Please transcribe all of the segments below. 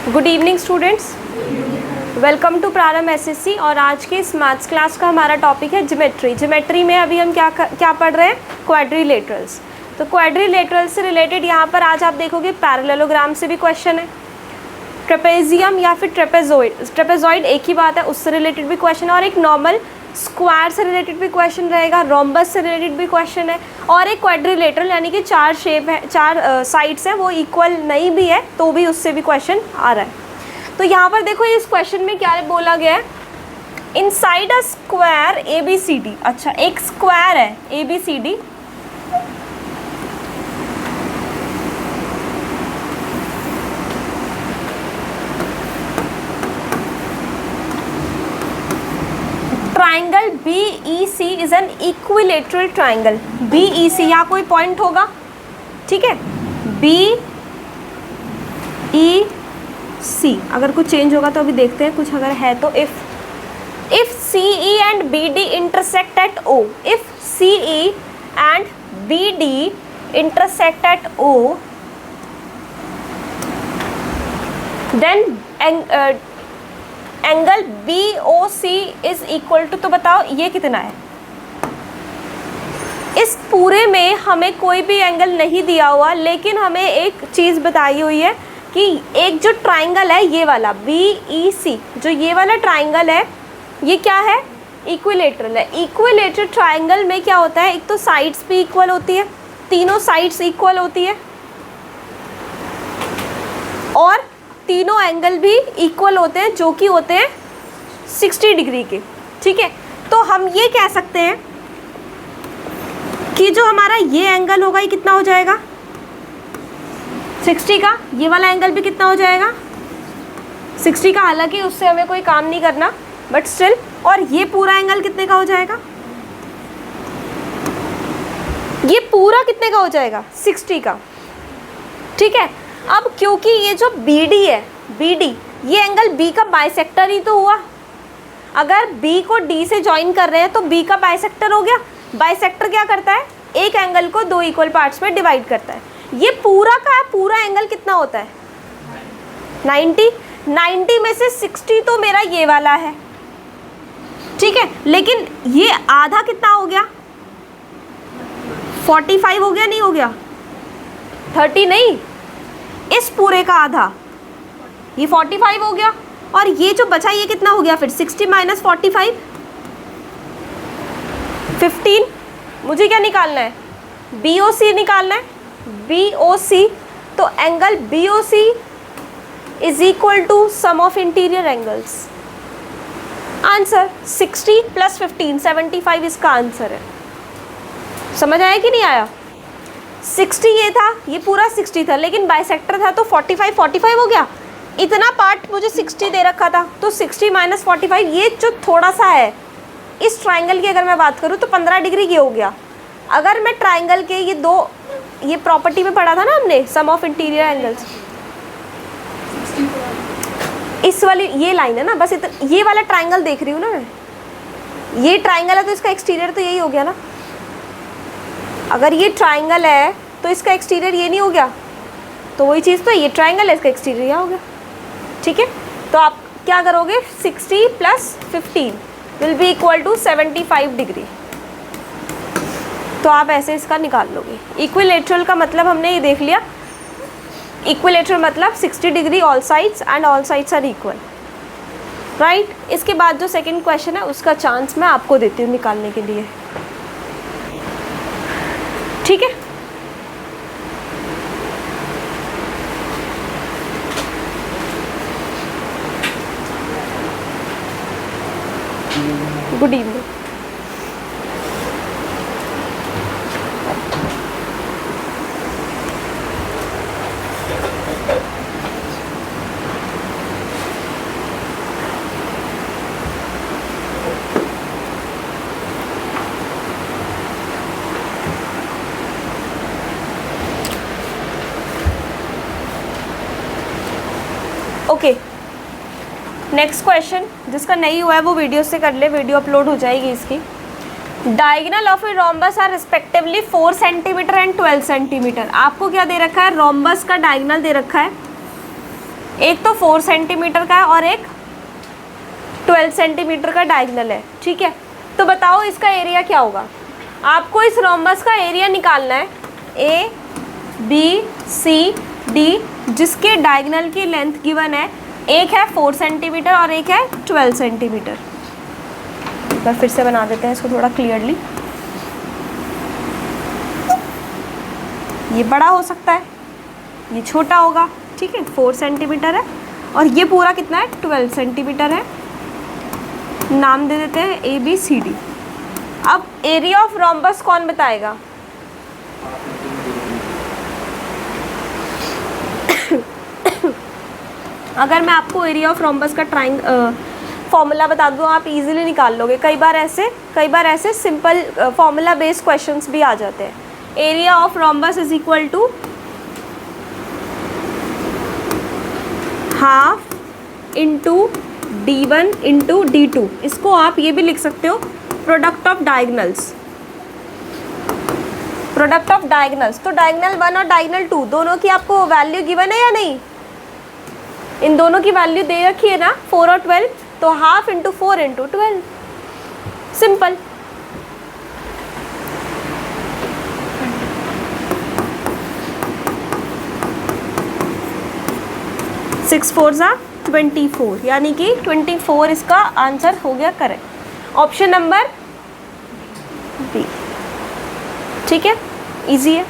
Good evening students, welcome to Prarambh SSC. और आज के इस मैथ्स क्लास का हमारा टॉपिक है ज्योमेट्री। ज्योमेट्री में अभी हम क्या पढ़ रहे हैं? क्वाड्रिलेटरल्स। तो क्वाड्रिलेटरल से रिलेटेड यहाँ पर आज आप देखोगे पैरेललोग्राम से भी क्वेश्चन है, ट्रेपेजियम या फिर ट्रेपेजॉइड एक ही बात है, उससे रिलेटेड भी क्वेश्चन है, और एक नॉर्मल स्क्वायर से रिलेटेड भी क्वेश्चन रहेगा, रोम्बस से रिलेटेड भी क्वेश्चन है, और एक क्वाड्रिलेटरल यानी कि चार शेप है, चार साइड्स है, वो इक्वल नहीं भी है तो भी उससे भी क्वेश्चन आ रहा है। तो यहाँ पर देखो इस क्वेश्चन में क्या बोला गया है, इनसाइड अ स्क्वायर ABCD। अच्छा, एक स्क्वायर है ABCD, triangle BEC is an equilateral triangle. BEC यहाँ कोई पॉइंट होगा, ठीक है, BEC अगर कुछ चेंज होगा तो अभी देखते हैं, कुछ अगर है तो if CE and BD intersect at O, if CE and BD intersect at O, then angle BOC is equal to, तो बताओ ये कितना है? इस पूरे में हमें कोई भी एंगल नहीं दिया हुआ, लेकिन हमें एक चीज़ बताई हुई है कि एक जो ट्राइंगल है ये वाला BEC, जो ये वाला ट्राइंगल है ये क्या है? इक्विलेटरल है। इक्विलेटरल ट्राइंगल में क्या होता है, एक तो साइड्स भी इक्वल होती है, तीनों साइड्स इक्वल होती है, और तीनों एंगल भी इक्वल होते हैं, जो कि होते हैं 60 डिग्री के, ठीक है। तो हम ये कह सकते हैं कि जो हमारा ये एंगल होगा ये कितना हो जाएगा? 60 का। ये वाला एंगल भी कितना हो जाएगा? 60 का। हालांकि उससे हमें कोई काम नहीं करना, बट स्टिल। और ये पूरा एंगल कितने का हो जाएगा? ये पूरा कितने का हो जाएगा? 60 का, ठीक है। अब क्योंकि ये जो BD है, BD ये एंगल B का बाइसेक्टर ही तो हुआ। अगर B को D से ज्वाइन कर रहे हैं तो B का बाइसेक्टर हो गया। बाइसेक्टर क्या करता है? एक एंगल को दो इक्वल पार्ट्स में डिवाइड करता है। ये पूरा का पूरा एंगल कितना होता है? 90 में से 60 तो मेरा ये वाला है, ठीक है। लेकिन ये आधा कितना हो गया? 45 हो गया, नहीं हो गया? 30 नहीं, इस पूरे का आधा, ये 45 हो गया। और ये जो बचा ये कितना हो गया फिर? 60 माइनस 45, 15। मुझे क्या निकालना है? BOC निकालना है, BOC। तो angle BOC is equal to sum of interior angles. Answer 60 plus 15, 75 इसका आंसर है। समझ आया कि नहीं आया? 60 ये था, ये पूरा 60 था, लेकिन बाइसेक्टर था तो 45 हो गया। इतना पार्ट मुझे 60 दे रखा था, तो 60 माइनस 45, ये जो थोड़ा सा है इस ट्राइंगल की अगर मैं बात करूँ तो 15 डिग्री ये हो गया। अगर मैं ट्राइंगल के ये प्रॉपर्टी में पढ़ा था ना हमने, सम ऑफ इंटीरियर एंगल्स, इस वाली ये लाइन है ना, बस ये वाला ट्राइंगल देख रही हूँ ना मैं, ये ट्राइंगल है तो इसका एक्सटीरियर तो यही हो गया ना। अगर ये ट्राइंगल है तो इसका एक्सटीरियर ये नहीं हो गया, तो वही चीज़, तो ये ट्राइंगल है, इसका एक्सटीरियर यहाँ हो गया, ठीक है। तो आप क्या करोगे? 60 plus 15 will be equal to 75 degree. तो आप ऐसे इसका निकाल लोगे। इक्विलेटरल का मतलब हमने ये देख लिया, इक्विलेटरल मतलब 60 degree all sides and all sides are equal, right. इसके बाद जो सेकेंड क्वेश्चन है उसका चांस मैं आपको देती हूँ निकालने के लिए, ठीक है। Good evening. Okay, next question जिसका नहीं हुआ है वो वीडियो से कर ले, वीडियो अपलोड हो जाएगी इसकी। Diagonal of a rhombus are respectively 4 centimetre and 12 centimetre. आपको क्या दे रखा है? रोम्बस का डायगोनल दे रखा है एक तो 4 सेंटीमीटर का है और एक 12 सेंटीमीटर का डायगोनल है, ठीक है। तो बताओ इसका एरिया क्या होगा। आपको इस रोम्बस का एरिया निकालना है, ए बी सी डी, जिसके डायगोनल की लेंथ गिवन है, एक है 4 सेंटीमीटर और एक है 12 सेंटीमीटर। मैं फिर से बना देते हैं इसको थोड़ा क्लियरली। ये बड़ा हो सकता है, ये छोटा होगा, ठीक है। 4 सेंटीमीटर है और ये पूरा कितना है, 12 सेंटीमीटर है। नाम दे देते हैं ए बी सी डी। अब एरिया ऑफ रोम्बस कौन बताएगा? अगर मैं आपको एरिया ऑफ रोम्बस का फॉर्मूला बता दूँ, आप इजीली निकाल लोगे। कई बार ऐसे सिंपल फॉर्मूला बेस्ड क्वेश्चंस भी आ जाते हैं। Area of rhombus is equal to half into D1 into D2। इसको आप ये भी लिख सकते हो प्रोडक्ट ऑफ डायगनल्स। तो डायगनल 1 और डायगनल 2 दोनों की आपको वैल्यू गिवन है या नहीं? इन दोनों की वैल्यू दे रखी है ना, 4 और 12। तो half into 4 into 12, simple. Six 4 24, यानी कि 24 इसका आंसर हो गया करेक्ट। ऑप्शन नंबर बी, ठीक है, इजी है।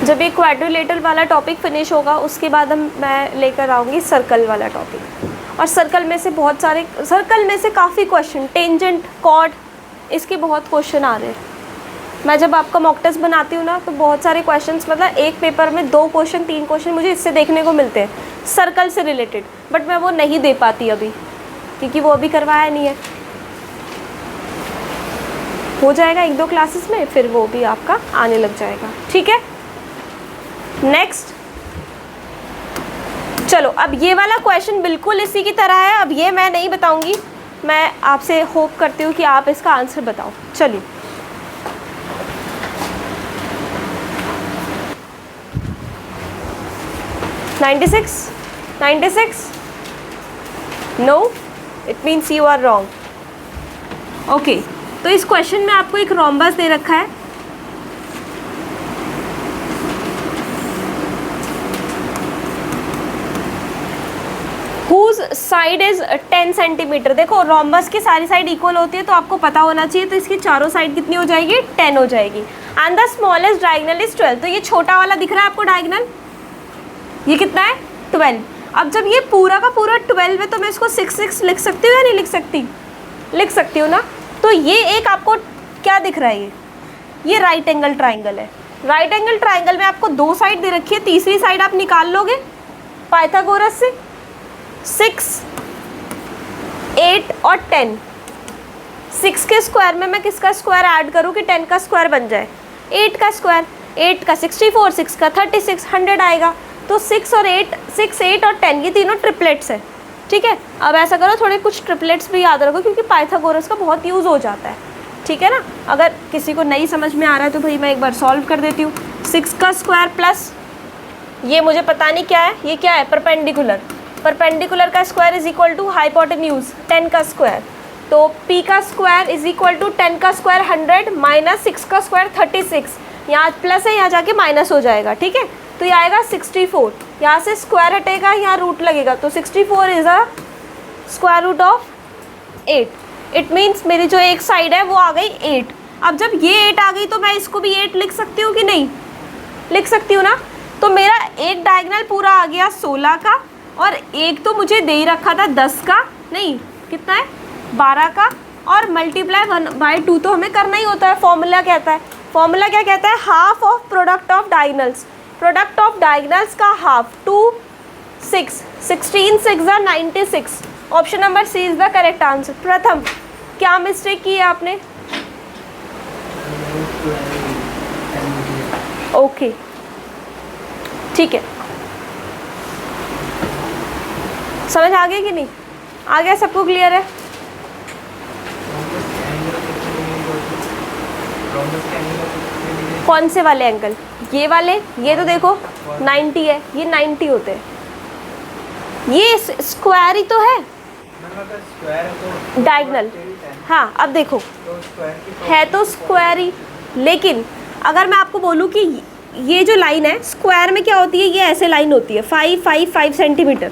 जब ये क्वाड्रिलेटरल वाला टॉपिक फिनिश होगा उसके बाद मैं लेकर आऊँगी सर्कल वाला टॉपिक। और सर्कल में से काफ़ी क्वेश्चन, टेंजेंट, कॉर्ड, इसके बहुत क्वेश्चन आ रहे हैं। मैं जब आपका मॉक टेस्ट बनाती हूँ ना, तो बहुत सारे क्वेश्चंस, मतलब एक पेपर में 2 क्वेश्चन 3 क्वेश्चन मुझे इससे देखने को मिलते हैं सर्कल से रिलेटेड, बट मैं वो नहीं दे पाती अभी, क्योंकि वो अभी करवाया नहीं है। हो जाएगा 1-2 क्लासेस में, फिर वो भी आपका आने लग जाएगा, ठीक है। नेक्स्ट, चलो अब ये वाला क्वेश्चन बिल्कुल इसी की तरह है। अब ये मैं नहीं बताऊंगी, मैं आपसे होप करती हूँ कि आप इसका आंसर बताओ। चलिए, ninety six, no, it means you are wrong. Okay, तो इस क्वेश्चन में आपको एक रोम्बस दे रखा है, हुज साइड इज 10 सेंटीमीटर। देखो रोम्बस की सारी साइड इक्वल होती है, तो आपको पता होना चाहिए, तो इसकी चारों साइड कितनी हो जाएगी, 10 हो जाएगी। And the smallest diagonal is 12। तो ये छोटा वाला दिख रहा है आपको डायगोनल, ये कितना है, 12। अब जब ये पूरा का पूरा 12 है, तो मैं इसको 6 लिख सकती हूँ या नहीं लिख सकती? लिख सकती हूँ ना। तो ये एक आपको क्या दिख रहा है, ये राइट एंगल ट्राइंगल है। राइट एंगल ट्राइंगल में आपको 2 साइड दे रखी है, तीसरी साइड आप निकाल लोगे पाइथागोरस से। 6, 8 और 10, 6 के स्क्वायर में मैं किसका स्क्वायर ऐड करूँ कि 10 का स्क्वायर बन जाए? 8 का स्क्वायर, 8 का 64, 6 का 36, 100 आएगा। तो 6 और 8 और 10 ये तीनों ट्रिपलेट्स है, ठीक है। अब ऐसा करो, थोड़े कुछ ट्रिपलेट्स भी याद रखो, क्योंकि पाइथागोरस का बहुत यूज़ हो जाता है, ठीक है ना। अगर किसी को नहीं समझ में आ रहा है तो भाई मैं एक बार सॉल्व कर देती हूँ। 6 का स्क्वायर प्लस ये मुझे पता नहीं क्या है, ये क्या है, परपेंडिकुलर का square is equal to hypotenuse 10 का स्क्वायर। तो p का स्क्वायर इज इक्वल टू 10 का स्क्वायर 100 माइनस 6 का स्क्वायर 36। यहाँ प्लस है, यहाँ जाके माइनस हो जाएगा, ठीक है। तो ये आएगा 64, यहाँ से स्क्वायर हटेगा, यहाँ रूट लगेगा, तो 64 is a square root of 8। It means मेरी जो एक साइड है वो आ गई 8। अब जब ये 8 आ गई तो मैं इसको भी 8 लिख सकती हूँ कि नहीं? लिख सकती हूँ ना। तो मेरा एक डायगोनल पूरा आ गया 16 का, और एक तो मुझे दे ही रखा था 10 का, नहीं कितना है 12 का, और मल्टीप्लाई 1/2 तो हमें करना ही होता है। फॉर्मूला क्या कहता है, half of product of diagonals. Product of diagonals का half 2, 6, 16 6 are 96। Option number C is the correct answer. Pratham, क्या मिस्टेक की है आपने? ओके, ठीक है, समझ आ गई कि नहीं? आ गया, सबको क्लियर है? कौन से वाले एंगल? ये वाले, ये तो देखो 90 है, ये 90 होते हैं। ये स्क्वायर ही तो है, डायगोनल। हाँ अब देखो है तो स्क्वायर ही, लेकिन अगर मैं आपको बोलूँ कि ये जो लाइन है स्क्वायर में क्या होती है, ये ऐसे लाइन होती है 5 सेंटीमीटर,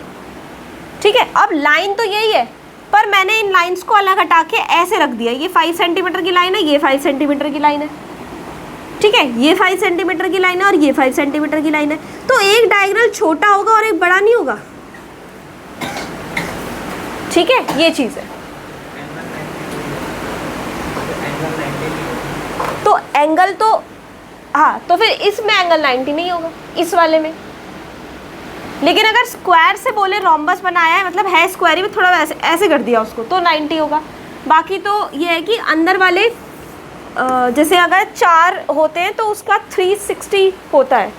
ठीक है। अब लाइन तो यही है, पर मैंने इन लाइंस को अलग हटा के ऐसे रख दिया। ये 5 सेंटीमीटर की लाइन है, ये 5 सेंटीमीटर की लाइन है, ठीक है। ये 5 सेंटीमीटर की लाइन है और ये 5 सेंटीमीटर की लाइन है। तो एक डायगोनल छोटा होगा और एक बड़ा नहीं होगा, ठीक है। ये चीज़ है। तो एंगल तो हाँ, तो फिर इसमें एंगल 90 नहीं होगा, इस वाले में। लेकिन अगर स्क्वायर से बोले रोम्बस बनाया है, मतलब है स्क्वायर ही में, थोड़ा ऐसे ऐसे कर दिया उसको, तो 90 होगा। बाकी तो ये है कि अंदर वाले जैसे अगर 4 होते हैं तो उसका 360 होता है,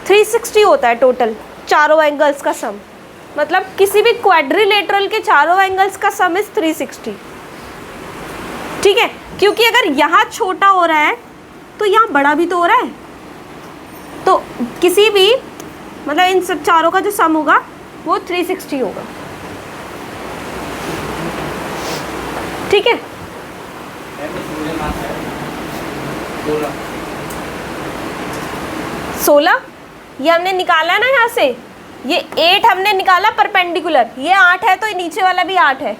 360 होता है टोटल चारों एंगल्स का सम। मतलब किसी भी क्वाड्रिलेटरल के चारों एंगल्स का सम इज 360, ठीक है। क्योंकि अगर यहाँ छोटा हो रहा है तो यहाँ बड़ा भी तो हो रहा है, तो किसी भी मतलब इन सब चारों का जो सम होगा वो 360 होगा, ठीक है। 16 ये हमने निकाला ना यहाँ से, ये 8 हमने निकाला परपेंडिकुलर, ये 8 है तो नीचे वाला भी 8 है,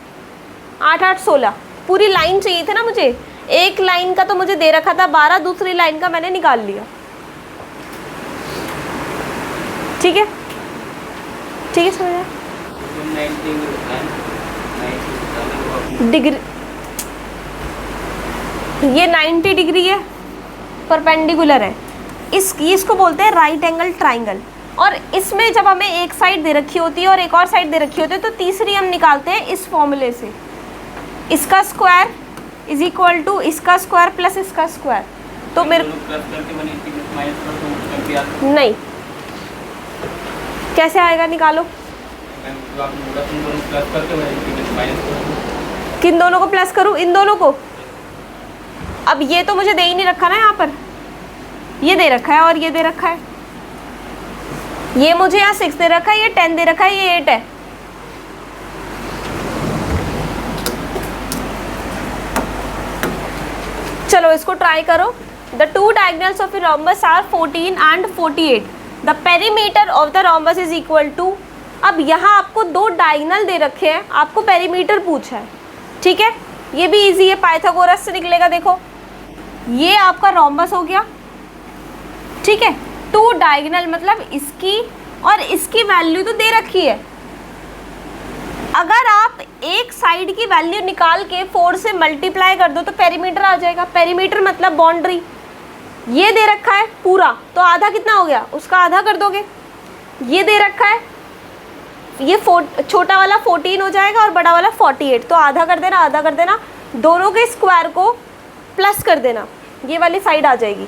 8 8 16। पूरी लाइन चाहिए थी ना मुझे, एक लाइन का तो मुझे दे रखा था 12, दूसरी लाइन का मैंने निकाल लिया, ठीक है, ठीक है। समझ डिग्री, ये 90 डिग्री है, परपेंडिकुलर है। इसको बोलते हैं राइट एंगल ट्राइंगल। और इसमें जब हमें एक साइड दे रखी होती है और एक और साइड दे रखी होती है, तो तीसरी हम निकालते हैं इस फॉर्मूले से, इसका स्क्वायर इज इक्वल टू इसका स्क्वायर प्लस इसका स्क्वायर। तो मेरे नहीं, कैसे आएगा, निकालो। किन दोनों को प्लस करूं, इन दोनों को। अब ये तो मुझे दे ही नहीं रखा ना, यहाँ पर ये दे रखा है और ये दे रखा है, ये मुझे यहाँ 6 दे रखा है, ये 10 दे रखा है, ये 8 है। चलो इसको ट्राई करो। The two diagonals of a rhombus are 14 and 48। The perimeter of the rhombus is equal to. अब यहाँ आपको 2 डायगोनल दे रखे हैं, आपको पेरीमीटर पूछा है, ठीक है। ये भी इजी है, पाइथागोरस से निकलेगा। देखो ये आपका रोम्बस हो गया, ठीक है। 2 डायगोनल मतलब इसकी और इसकी वैल्यू तो दे रखी है। अगर आप एक साइड की वैल्यू निकाल के 4 से मल्टीप्लाई कर दो तो पेरीमीटर आ जाएगा। पेरीमीटर मतलब बाउंड्री। ये दे रखा है पूरा, तो आधा कितना हो गया, उसका आधा कर दोगे। ये दे रखा है, ये छोटा वाला 14 हो जाएगा और बड़ा वाला 48, तो आधा कर देना, आधा कर देना। दोनों के स्क्वायर को प्लस कर देना, ये वाली साइड आ जाएगी,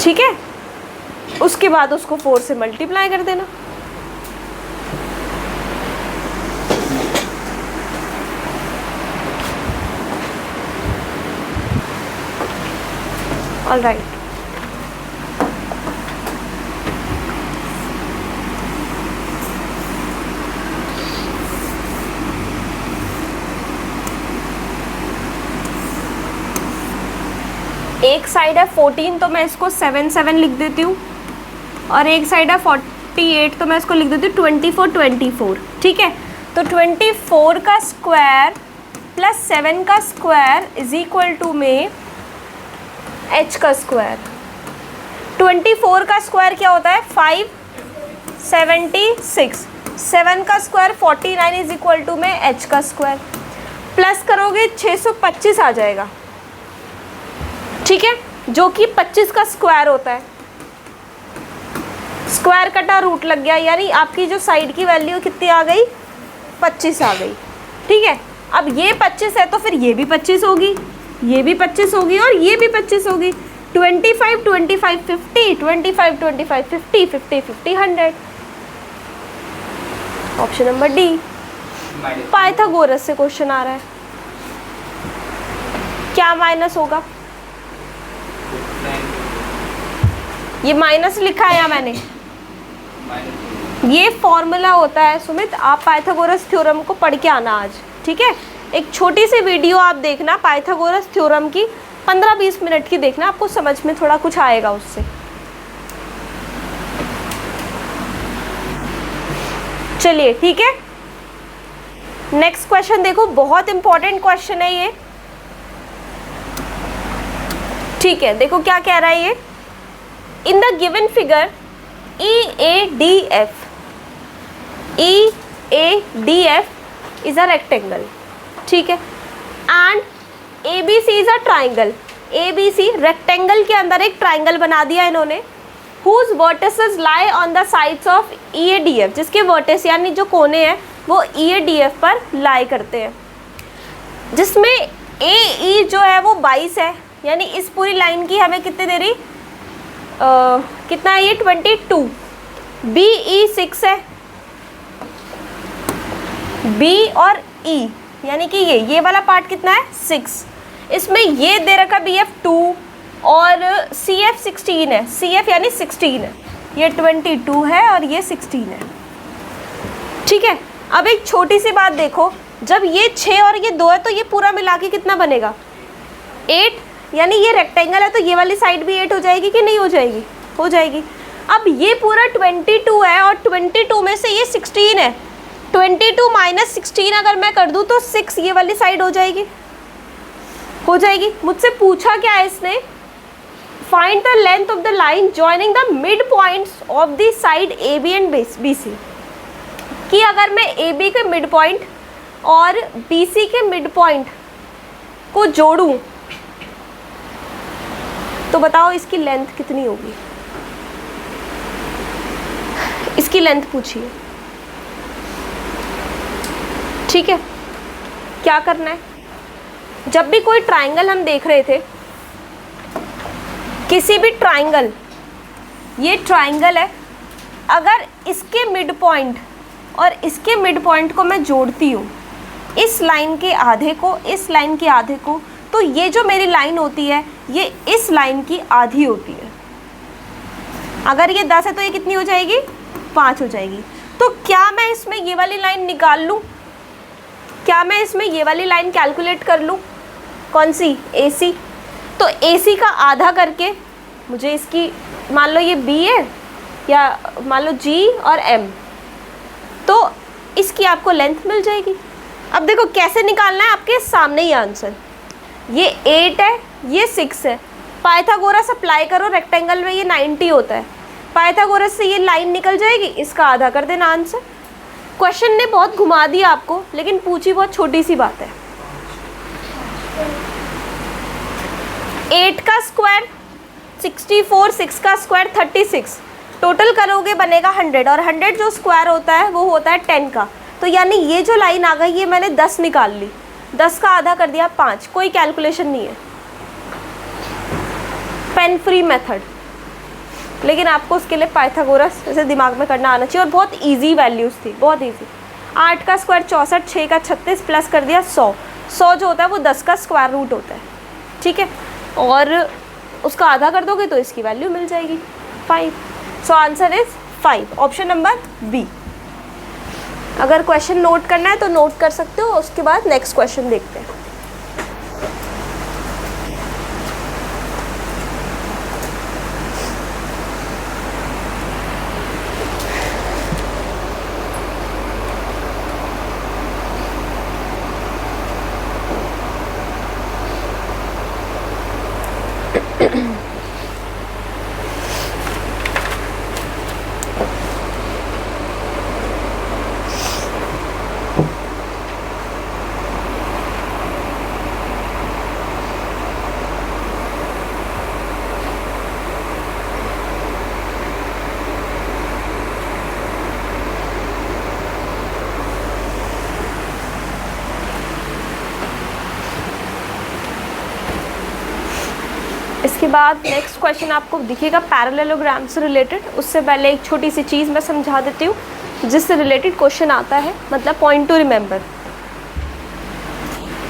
ठीक है। उसके बाद उसको 4 से मल्टीप्लाई कर देना। All right. एक साइड है 14 तो मैं इसको 7 7 लिख देती हूँ, और एक साइड है 48 तो मैं इसको लिख देती हूँ 24 24, ठीक है। तो 24 का स्क्वायर प्लस 7 का स्क्वायर इज इक्वल टू में h का स्क्वायर। 24 का स्क्वायर क्या होता है, 576। 7 का स्क्वायर 49 इज इक्वल टू में h का स्क्वायर। प्लस करोगे 625 आ जाएगा, ठीक है, जो कि 25 का स्क्वायर होता है। स्क्वायर कटा रूट लग गया, यानी आपकी जो साइड की वैल्यू कितनी आ गई, 25 आ गई, ठीक है। अब ये 25 है तो फिर ये भी 25 होगी, ये भी 25 होगी और ये भी 25 होगी। 25 25 50, 25 25 50, 50 50 100। Option number D. पाइथागोरस से क्वेश्चन आ रहा है। क्या माइनस होगा? ये माइनस लिखा है या मैंने? ये फॉर्मूला होता है सुमित, आप पाइथागोरस थ्योरम को पढ़ के आना आज, ठीक है? एक छोटी सी वीडियो आप देखना पाइथागोरस थ्योरम की, 15-20 मिनट की देखना, आपको समझ में थोड़ा कुछ आएगा उससे। चलिए ठीक है, नेक्स्ट क्वेश्चन देखो, बहुत इंपॉर्टेंट क्वेश्चन है ये, ठीक है? देखो क्या कह रहा है ये, in the given figure EADF is a rectangle, ठीक है, and ABC is a triangle. ABC rectangle के अंदर एक ट्राइंगल बना दिया इन्होंने, whose vertices lie on the sides of EADF, जिसके वर्टिस यानी जो कोने हैं वो EADF पर लाई करते हैं, जिसमें AE जो है वो 22 है, यानी इस पूरी लाइन की हमें कितने दे रही, कितना है ये 22, BE 6 है, B और E यानी कि ये वाला पार्ट कितना है 6, इसमें ये दे रखा BF 2 और CF 16 है, CF यानी 16 है, ये 22 है और ये 16 है, ठीक है? अब एक छोटी सी बात देखो, जब ये 6 और ये 2 है तो ये पूरा मिला के कितना बनेगा 8, यानी ये रेक्टेंगल है तो ये वाली साइड भी 8 हो जाएगी कि नहीं हो जाएगी? हो जाएगी। अब ये पूरा 22 है और 22 में से ये 16 है, 22 माइनस 16 अगर मैं कर दूँ तो 6 ये वाली साइड हो जाएगी, हो जाएगी। मुझसे पूछा क्या है इसने, find the length of the line joining the mid points of the side AB and BC, कि अगर मैं AB के मिड पॉइंट और BC के मिड पॉइंट को जोड़ूं तो बताओ इसकी लेंथ कितनी होगी? इसकी लेंथ पूछिए, ठीक है? क्या करना है, जब भी कोई ट्राइंगल हम देख रहे थे, किसी भी ट्राइंगल, ये ट्राइंगल है, अगर इसके मिड पॉइंट और इसके मिड पॉइंट को मैं जोड़ती हूँ, इस लाइन के आधे को, इस लाइन के आधे को, तो ये जो मेरी लाइन होती है ये इस लाइन की आधी होती है। अगर ये 10 है तो ये कितनी हो जाएगी? 5 हो जाएगी। तो क्या मैं इसमें ये वाली लाइन निकाल लूँ? क्या मैं इसमें ये वाली लाइन कैलकुलेट कर लूँ? कौन सी? AC। तो AC का आधा करके मुझे इसकी, मान लो ये B है या मान लो G और M, तो इसकी आपको लेंथ मिल जाएगी। अब देखो कैसे निकालना है, आपके सामने ही आंसर, ये 8 है, ये 6 है, पाइथागोरस अप्लाई करो, रेक्टेंगल में ये 90 होता है, पाइथागोरस से ये लाइन निकल जाएगी, इसका आधा कर देना आंसर। क्वेश्चन ने बहुत घुमा दिया आपको, लेकिन पूछी बहुत छोटी सी बात है। 8 का स्क्वायर 64, 6 का स्क्वायर 36, टोटल करोगे बनेगा 100, और 100 जो स्क्वायर होता है वो होता है 10 का। तो यानी ये जो लाइन आ गई ये मैंने 10 निकाल ली, 10 का आधा कर दिया 5, कोई कैलकुलेशन नहीं है, पेन फ्री मेथड। लेकिन आपको उसके लिए पाइथागोरस ऐसे दिमाग में करना आना चाहिए, और बहुत इजी वैल्यूज़ थी, बहुत इजी। 8 का स्क्वायर 64, 6 का 36, प्लस कर दिया 100, 100 जो होता है वो 10 का स्क्वायर रूट होता है, ठीक है? और उसका आधा कर दोगे तो इसकी वैल्यू मिल जाएगी 5। So answer is 5, option number B. अगर क्वेश्चन नोट करना है तो नोट कर सकते हो, उसके बाद नेक्स्ट क्वेश्चन देखते हैं। इसके बाद नेक्स्ट क्वेश्चन आपको दिखेगा पैरेललोग्राम से रिलेटेड। उससे पहले एक छोटी सी चीज़ मैं समझा देती हूँ जिससे रिलेटेड क्वेश्चन आता है, मतलब पॉइंट टू रिमेंबर।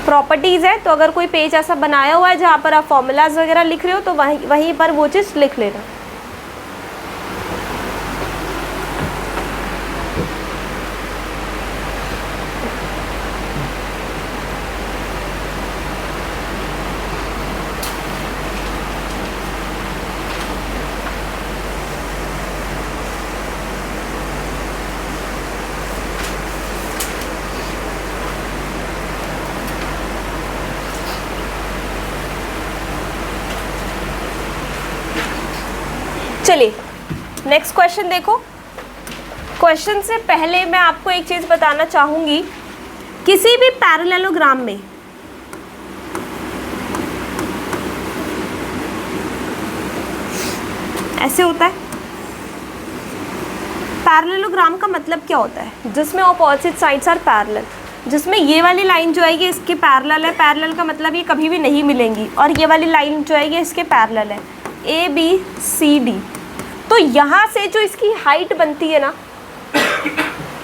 प्रॉपर्टीज़ है, तो अगर कोई पेज ऐसा बनाया हुआ है जहाँ पर आप फॉर्मूलाज वगैरह लिख रहे हो तो वहीं पर वो चीज़ लिख लेना। चलिए नेक्स्ट क्वेश्चन देखो। क्वेश्चन से पहले मैं आपको एक चीज़ बताना चाहूँगी, किसी भी पैरेललोग्राम में ऐसे होता है। पैरेललोग्राम का मतलब क्या होता है? जिसमें ऑपोजिट साइड्स आर पैरेलल, जिसमें ये वाली लाइन जो आएगी इसके पैरेलल है। पैरेलल का मतलब ये कभी भी नहीं मिलेंगी, और ये वाली लाइन जो आएगी इसके पैरेलल है, ए बी सी डी। तो यहाँ से जो इसकी हाइट बनती है ना,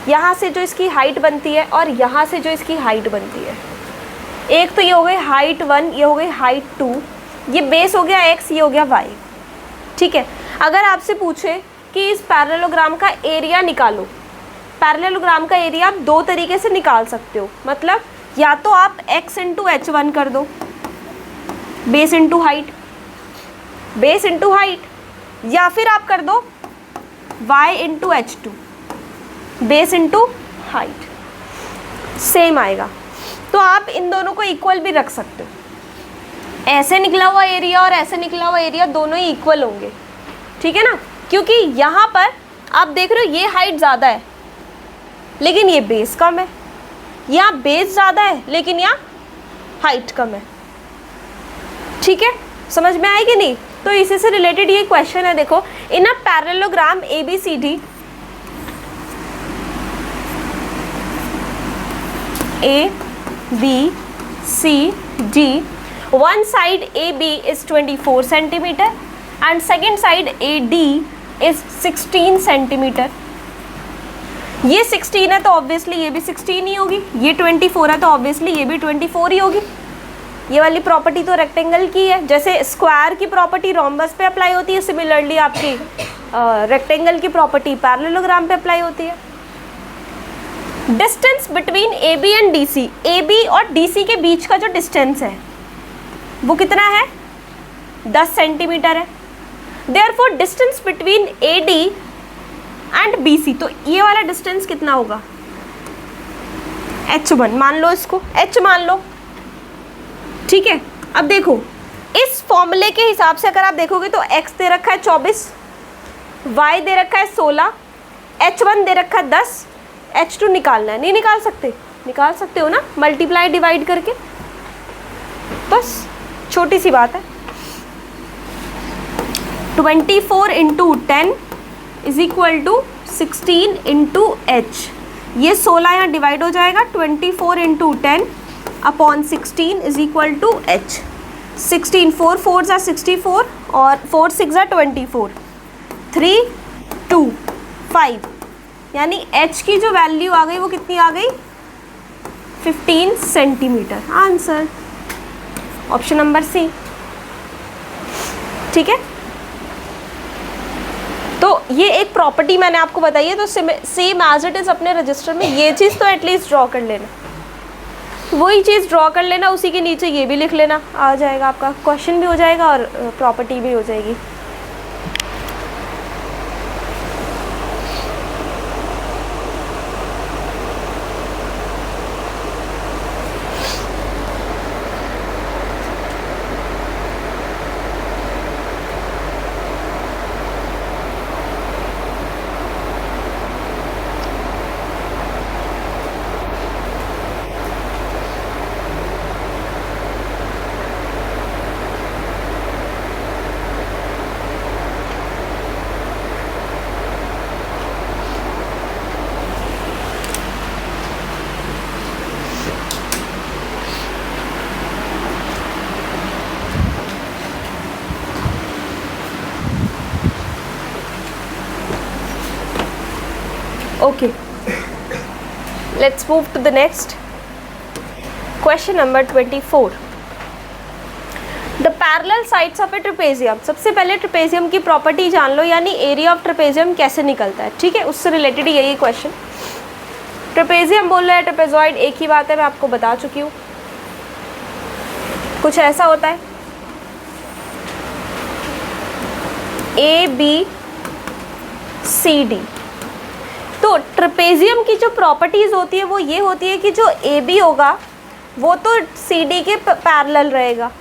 यहाँ से जो इसकी हाइट बनती है और यहाँ से जो इसकी हाइट बनती है, एक तो ये हो गई हाइट 1, ये हो गई हाइट 2, ये बेस हो गया x, ये हो गया y। ठीक है, अगर आपसे पूछे कि इस पैरेललोग्राम का एरिया निकालो, पैरेललोग्राम का एरिया आप दो तरीके से निकाल सकते हो। मतलब या तो आप x इंटू h1 कर दो, base into height, base into height, या फिर आप कर दो y into h2, base into height, same आएगा। तो आप इन दोनों को इक्वल भी रख सकते हो। ऐसे निकला हुआ एरिया और ऐसे निकला हुआ एरिया दोनों ही इक्वल होंगे, ठीक है ना, क्योंकि यहाँ पर आप देख रहे हो ये हाइट ज़्यादा है लेकिन ये बेस कम है, यहाँ बेस ज़्यादा है लेकिन यहाँ हाइट कम है। ठीक है, समझ में आएगी नहीं? तो इसी से रिलेटेड ये क्वेश्चन है। देखो, in a parallelogram ABCD, ABCD, one side AB is 24 centimeter and second side AD is 16 centimeter। ये 16 है तो ऑब्वियसली ये भी 16 ही होगी, ये 24 है तो ऑब्वियसली ये भी 24 ही होगी। ये वाली प्रॉपर्टी तो रेक्टेंगल की है, जैसे स्क्वायर की प्रॉपर्टी रोम्बस पे अप्लाई होती है, सिमिलरली आपकी रेक्टेंगल की प्रॉपर्टी पैरेललोग्राम पे अप्लाई होती है। Distance between AB and DC, AB और DC के बीच का जो डिस्टेंस है वो कितना है? 10 सेंटीमीटर है। Therefore distance between AD and BC, तो ये वाला डिस्टेंस कितना होगा? H1 मान लो, इसको H मान लो। ठीक है, अब देखो इस फॉर्मूले के हिसाब से अगर आप देखोगे तो x दे रखा है 24, y दे रखा है 16, H1 दे रखा है 10, H2 निकालना है। नहीं निकाल सकते? निकाल सकते हो ना, मल्टीप्लाई डिवाइड करके, बस छोटी सी बात है। 24 into 10 is equal to 16 into h। ये 16 यहाँ डिवाइड हो जाएगा, 24 into 10 upon 16 is equal to h। 16 4 4 ज़ा 64 और 4 6 ज़ा 24, 3 2 5, यानी h की जो वैल्यू आ गई वो कितनी आ गई? 15 centimetre. Answer option number C. ठीक है, तो ये एक प्रॉपर्टी मैंने आपको बताई है, तो सेम एज इट इज़ अपने रजिस्टर में ये चीज़ तो एटलीस्ट ड्रॉ कर लेना, वही चीज़ ड्रॉ कर लेना, उसी के नीचे ये भी लिख लेना, आ जाएगा आपका, क्वेश्चन भी हो जाएगा और प्रॉपर्टी भी हो जाएगी। Okay, let's move to the next question number 24, the parallel sides of a trapezium. सबसे पहले ट्रेपेजियम की प्रॉपर्टी जान लो, यानी एरिया ऑफ ट्रेपेजियम कैसे निकलता है, ठीक है, उससे रिलेटेड यही क्वेश्चन। ट्रेपेजियम बोल रहे हैं, ट्रेपेजॉइड एक ही बात है, मैं आपको बता चुकी हूँ। कुछ ऐसा होता है ABCD। तो ट्रेपेजियम की जो प्रॉपर्टीज़ होती है वो ये होती है कि जो AB होगा वो तो CD के पैरेलल रहेगा,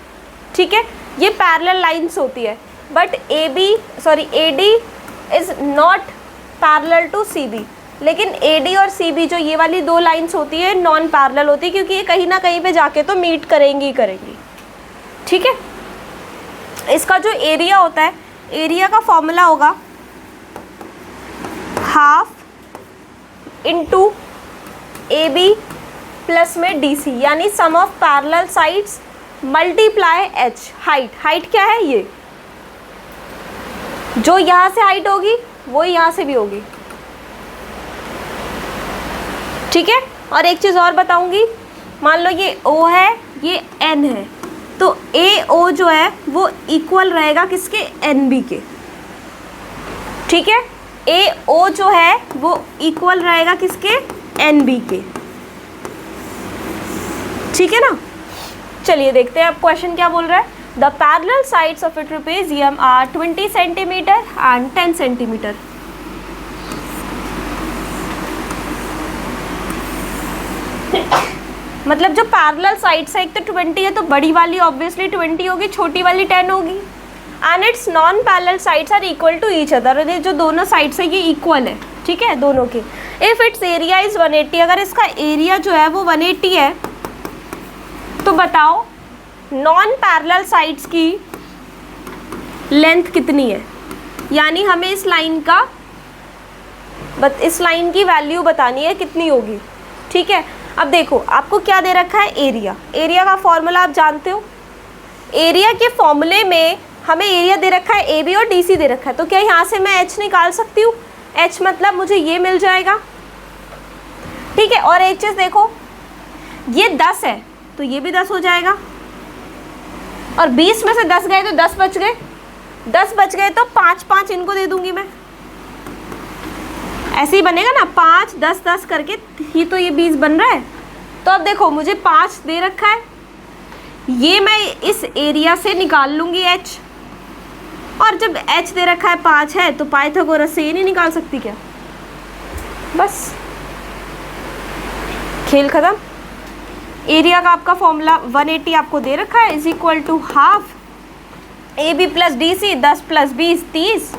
ठीक है, ये पैरेलल लाइंस होती है, but AD is not parallel to CB। लेकिन AD और CB जो ये वाली दो लाइंस होती है नॉन पैरेलल होती है, क्योंकि ये कहीं ना कहीं पे जाके तो मीट करेंगी, ठीक है। इसका जो एरिया होता है, एरिया का फॉर्मूला होगा हाफ इंटू AB प्लस में DC, यानी sum of parallel sides multiply H। Height क्या है, ये जो यहाँ से हाइट होगी वो यहाँ से भी होगी, ठीक है। और एक चीज़ और बताऊंगी, मान लो ये O है, ये N है, तो AO जो है वो इक्वल रहेगा किसके, NB के, ठीक है। AO जो है वो इक्वल रहेगा किसके, NB के, ठीक है ना। चलिए देखते हैं अब क्वेश्चन क्या बोल रहा है। The parallel sides of a trapezium are 20 centimetre and 10 centimetre. मतलब जो पैरेलल साइड्स है, एक तो 20 है तो बड़ी वाली ऑब्वियसली 20 होगी, छोटी वाली 10 होगी। And its non parallel sides are equal to each other. ये जो दोनों साइड्स है ये इक्वल है, ठीक है, दोनों के। इफ़ इट्स एरिया इज़ 180, अगर इसका एरिया जो है वो 180 है, तो बताओ नॉन पैरेलल साइड्स की लेंथ कितनी है, यानी हमें इस लाइन की वैल्यू बतानी है कितनी होगी, ठीक है। अब देखो आपको क्या दे रखा है, एरिया का फॉर्मूला आप जानते हो। एरिया के फॉर्मूले में हमें एरिया दे रखा है, AB और DC दे रखा है, तो क्या यहाँ से मैं H निकाल सकती हूँ, H मतलब मुझे ये मिल जाएगा, ठीक है। और एक चीज़ देखो, ये 10 है तो ये भी 10 हो जाएगा, और 20 में से 10 गए तो 10 बच गए, 10 बच गए तो 5 इनको दे दूंगी मैं, ऐसे ही बनेगा ना, 5 10 10 करके ही तो ये 20 बन रहा है। तो अब देखो मुझे 5 दे रखा है, ये मैं इस एरिया से निकाल लूँगी H, और जब H दे रखा है 5 है तो पाइथागोरस से ये नहीं निकाल सकती क्या, बस खेल खत्म। एरिया का आपका फॉर्मूला 180 आपको दे रखा है, is equal to half AB plus DC, 10 plus 20 30,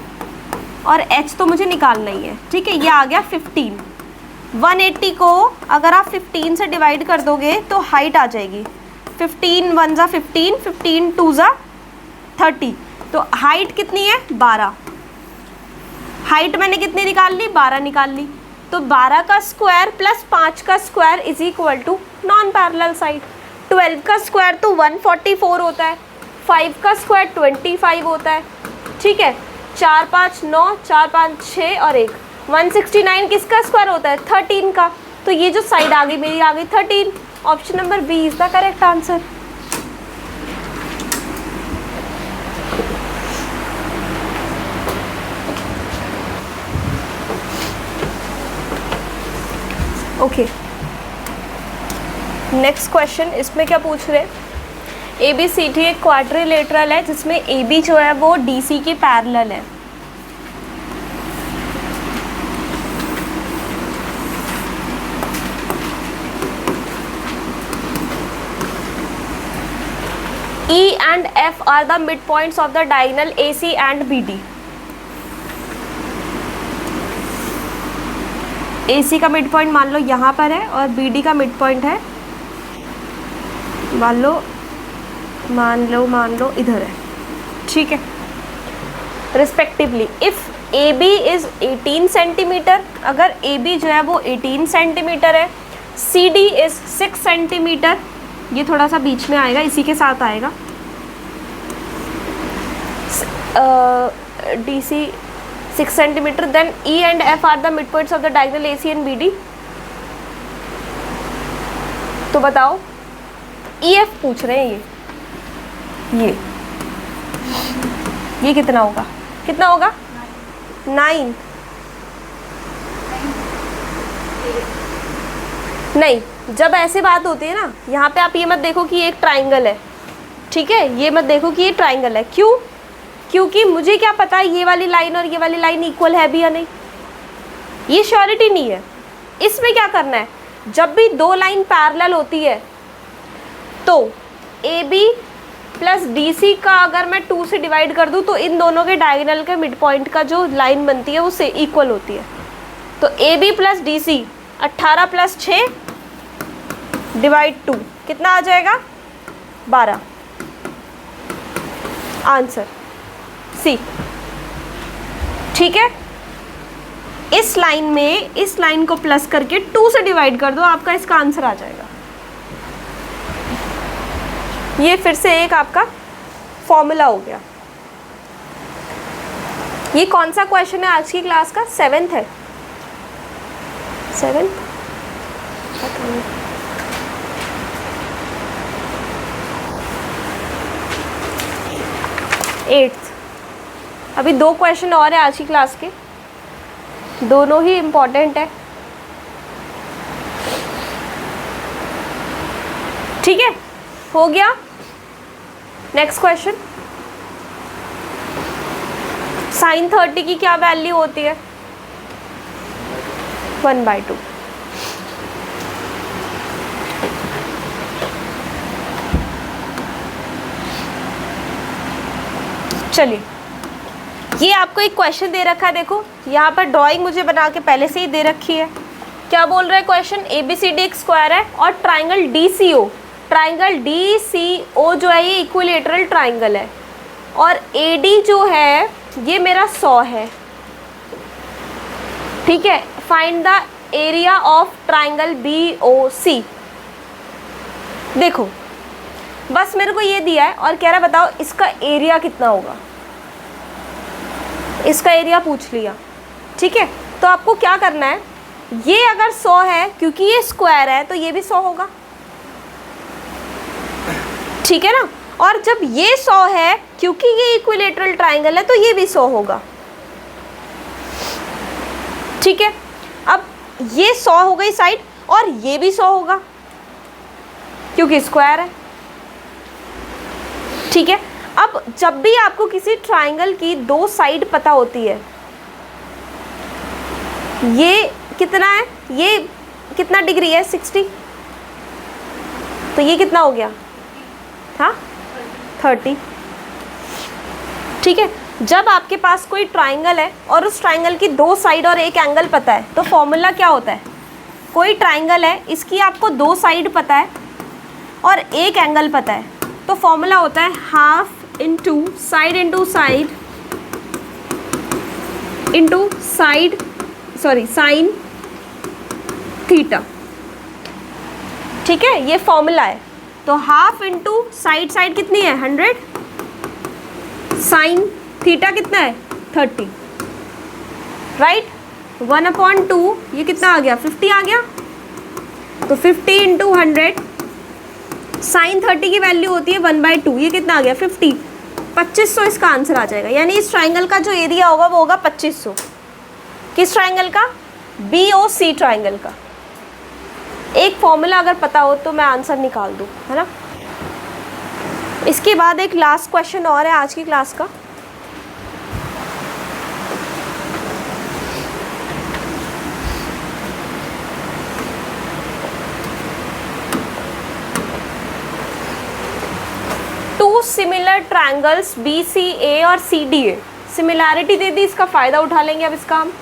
और H तो मुझे निकालना ही है, ठीक है। ये आ गया 15। 180 को अगर आप 15 से डिवाइड कर दोगे तो हाइट आ जाएगी 15 1 ज़ा 15, 15 2 ज़ा 30, तो हाइट कितनी है 12। हाइट मैंने कितनी निकाल ली, 12 निकाल ली, तो 12 का स्क्वायर प्लस 5 का square is equal to non parallel side. 12 का स्क्वायर तो 144 होता है, 5 का स्क्वायर 25 होता है, ठीक है। 4 5 9, 4 5 6 और 1 169 किसका स्क्वायर होता है, 13 का। तो ये जो साइड आ गई मेरी, आ गई 13। Option number B is the correct answer. Okay, next question, इसमें क्या पूछ रहे हैं, ABCD एक क्वाड्रिलेटरल है जिसमें AB जो है वो DC की पैरेलल है। E and F are the midpoints of the diagonal AC and BD। AC का मिड पॉइंट मान लो यहाँ पर है और BD का मिड पॉइंट है मान लो इधर है, ठीक है, respectively. If AB is 18 centimetre, अगर AB जो है वो 18 सेंटीमीटर है, CD इज़ 6 सेंटीमीटर, ये थोड़ा सा बीच में आएगा, इसी के साथ आएगा, DC 6 centimetre, then E and F are the mid points of the diagonal AC and BD। तो बताओ EF पूछ रहे हैं ये कितना होगा, कितना होगा 9, नहीं, जब ऐसी बात होती है ना, यहाँ पे आप ये मत देखो कि ये एक ट्राइंगल है, ठीक है, ये मत देखो कि ये ट्राइंगल है, क्यों, क्योंकि मुझे क्या पता ये वाली लाइन और ये वाली लाइन इक्वल है भी या नहीं, ये श्योरिटी नहीं है। इसमें क्या करना है, जब भी दो लाइन पैरेलल होती है तो AB प्लस DC का अगर मैं 2 से डिवाइड कर दूं तो इन दोनों के डायगोनल के मिड पॉइंट का जो लाइन बनती है उससे इक्वल होती है। तो AB plus DC 18 plus 6 divide 2 कितना आ जाएगा 12, आंसर C, ठीक है। इस लाइन में इस लाइन को प्लस करके 2 से डिवाइड कर दो, आपका इसका आंसर आ जाएगा। ये फिर से एक आपका फॉर्मूला हो गया। ये कौन सा क्वेश्चन है आज की क्लास का, 7th है, 7th 8th। अभी 2 क्वेश्चन और है आज की क्लास के, दोनों ही इम्पोर्टेंट है, ठीक है, हो गया। नेक्स्ट क्वेश्चन, sin 30 की क्या वैल्यू होती है, 1/2। चलिए, ये आपको एक क्वेश्चन दे रखा है, देखो यहाँ पर ड्राइंग मुझे बना के पहले से ही दे रखी है। क्या बोल रहा है क्वेश्चन, ABCD एक स्क्वायर है और ट्राइंगल DCO जो है ये इक्विलेटरल ट्राइंगल है, और AD जो है ये मेरा 100 है, ठीक है। Find the area of triangle BOC। देखो बस मेरे को ये दिया है और कह रहा बताओ इसका एरिया कितना होगा, इसका एरिया पूछ लिया, ठीक है। तो आपको क्या करना है, ये अगर 100 है, क्योंकि ये स्क्वायर है तो ये भी 100 होगा, ठीक है ना। और जब ये 100 है, क्योंकि ये इक्विलेटरल ट्राइंगल है तो ये भी 100 होगा, ठीक है। अब ये 100 हो गई साइड और ये भी 100 होगा क्योंकि स्क्वायर है, ठीक है। अब जब भी आपको किसी ट्राइंगल की 2 साइड पता होती है, ये कितना है, ये कितना डिग्री है 60, तो ये कितना हो गया, हाँ 30, ठीक है। जब आपके पास कोई ट्राइंगल है और उस ट्राइंगल की 2 साइड और एक एंगल पता है तो फॉर्मूला क्या होता है, कोई ट्राइंगल है इसकी आपको 2 साइड पता है और एक एंगल पता है, तो फॉर्मूला होता है half into side into side into side sine theta, ठीक है, ये फॉर्मूला है। तो हाफ इंटू साइड कितनी है 100, साइन थीटा कितना है 30, राइट। 1/2 ये कितना आ गया 50 आ गया, तो 50 इंटू 100, साइन 30 की वैल्यू होती है 1/2, ये कितना आ गया 50, 2500 इसका आंसर आ जाएगा। यानी इस ट्राइंगल का जो एरिया होगा वो होगा 2500, किस ट्राइंगल का, BOC ट्राइंगल का। एक फॉर्मूला अगर पता हो तो मैं आंसर निकाल दूँ, है ना। इसके बाद एक लास्ट क्वेश्चन और है आज की क्लास का, टू सिमिलर ट्राइंगल्स BCA और CDA, सिमिलैरिटी दे दी, इसका फ़ायदा उठा लेंगे अब इसका हम।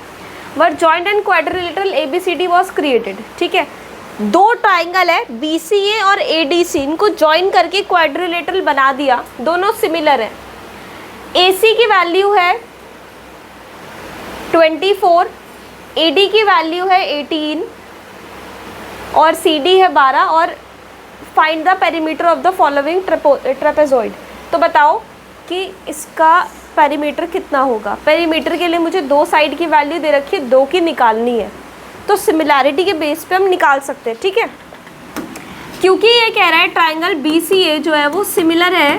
Were joint and quadrilateral ABCD was created, ठीक है। 2 ट्राइंगल है BCA और ADC, इनको ज्वाइन करके क्वाड्रिलेटरल बना दिया, दोनों सिमिलर है। AC की वैल्यू है 24, AD की वैल्यू है 18 और CD है 12, और find the perimeter of the following trapezoid. तो बताओ कि इसका पेरीमीटर कितना होगा। पेरीमीटर के लिए मुझे 2 साइड की वैल्यू दे रखी है, 2 की निकालनी है, तो सिमिलैरिटी के बेस पे हम निकाल सकते हैं, ठीक है। क्योंकि ये कह रहा है ट्राइंगल BCA जो है वो सिमिलर है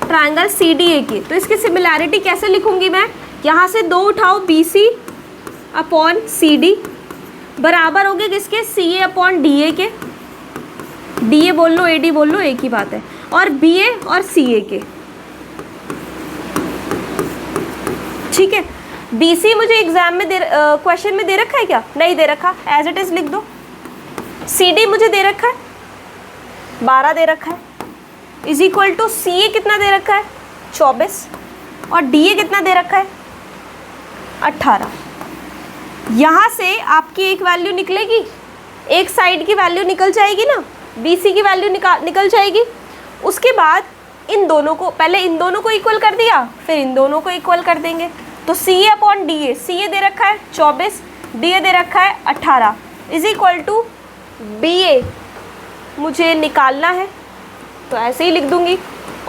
ट्राइंगल CDA के, तो इसकी सिमिलैरिटी कैसे लिखूंगी मैं, यहाँ से 2 उठाओ BC अपॉन CD बराबर हो गए किसके, CA अपॉन DA के, DA बोल लो AD बोल लो एक ही बात है, और BA और CA के। ठीक है, BC मुझे एग्जाम में क्वेश्चन में दे रखा है क्या, नहीं दे रखा, एज इट इज लिख दो। CD मुझे दे रखा है 12 दे रखा है, इज इक्वल टू CA कितना दे रखा है 24 और DA कितना दे रखा है 18। यहाँ से आपकी एक वैल्यू निकलेगी, एक साइड की वैल्यू निकल जाएगी ना, BC की वैल्यू निकल जाएगी। उसके बाद इन दोनों को, पहले इन दोनों को इक्वल कर दिया, फिर इन दोनों को इक्वल कर देंगे। तो CA अपॉन DA, CA दे रखा है 24, DA दे रखा है 18 इज इक्वल टू BA मुझे निकालना है, तो ऐसे ही लिख दूंगी,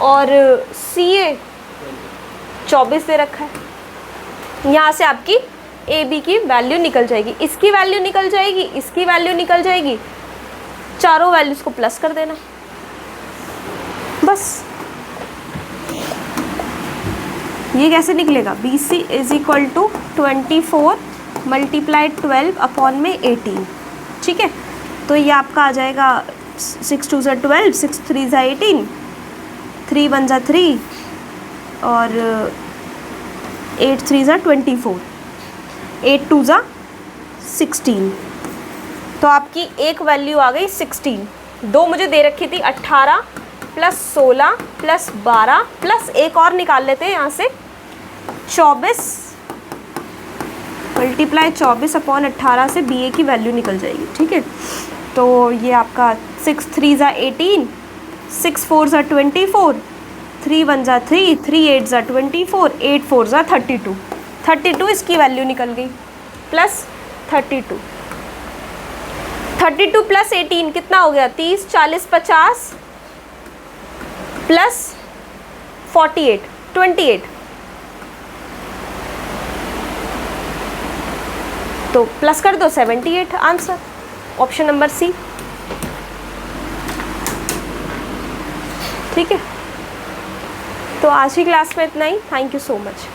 और CA 24 दे रखा है। यहाँ से आपकी AB की वैल्यू निकल जाएगी, इसकी वैल्यू निकल जाएगी, इसकी वैल्यू निकल जाएगी, चारों वैल्यूज को प्लस कर देना बस। ये कैसे निकलेगा, BC is equal to 24 multiply 12 upon में 18। ठीक है, तो ये आपका आ जाएगा 6 2 ज़ा 12, 6 3 ज़ा 18, 3 1 ज़ा 3 और 8 3 ज़ा 24, 8 2 ज़ा 16। तो आपकी एक वैल्यू आ गई 16। दो मुझे दे रखी थी 18 प्लस 16 प्लस 12 प्लस एक और निकाल लेते हैं यहाँ से 24 मल्टीप्लाई 24 अपॉन 18 से BA की वैल्यू निकल जाएगी। ठीक है, तो ये आपका 6 3 ज़ा 18, 6 4 ज़ा 24, 3 1 ज़ा 3, 3 8 ज़ा 24, 8 4 ज़ा 32, 32 इसकी वैल्यू निकल गई प्लस 32, 32 प्लस 18 कितना हो गया 30 40 50 प्लस 48 28, तो प्लस कर दो 78 आंसर, ऑप्शन नंबर C। ठीक है, तो आज की क्लास में इतना ही। Thank you so much.